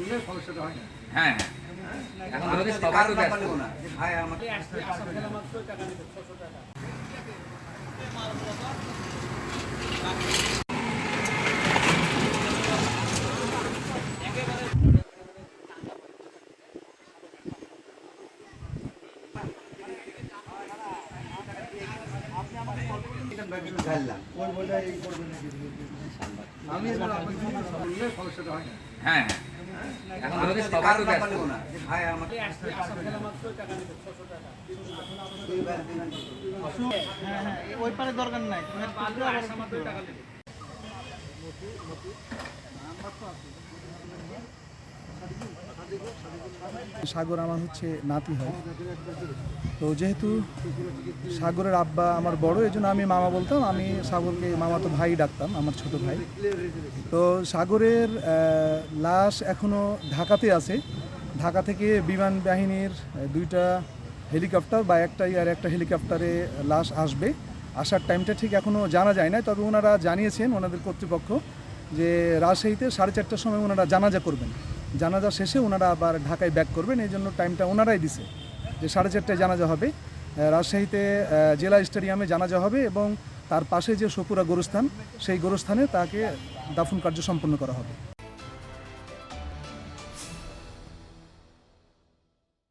বললে সমস্যাটা হয় না। হ্যাঁ এখন আমাদের সবাই তো ব্যস্ত। না ভাই আমাকে আমি বললে সমস্যাটা হয় না। হ্যাঁ এখন আমাদের সবাই তো ব্যস্ত। না ভাই আমাকে ওই পারে দরকার নাই। সাগর আমার হচ্ছে নাতি হয়। তো যেহেতু সাগরের আব্বা আমার বড়, এই জন্য আমি মামা বলতাম। আমি সাগরকে মামাতো ভাই ডাকতাম, আমার ছোট ভাই। তো সাগরের লাশ এখনও ঢাকাতে আছে। ঢাকা থেকে বিমান বাহিনীর দুইটা হেলিকপ্টার বা একটা হেলিকপ্টারে লাশ আসবে। আসার টাইমটা ঠিক এখনও জানা যায় না, তবে ওনারা জানিয়েছেন ওনাদের কর্তৃপক্ষ যে রাজশাহীতে 4:30টার সময় ওনারা জানাজা করবেন। জানাজা শেষে ওনারা আবার ঢাকায় ব্যাক করবেন, এই জন্য টাইমটা ওনারাই দিছে যে 4:30টায় জানাজা হবে। রাজশাহীতে জেলা স্টেডিয়ামে জানাজা হবে এবং তার পাশে যে সপুরা গোরস্থান, সেই গোরস্থানে তাকে দাফন কার্য সম্পন্ন করা হবে।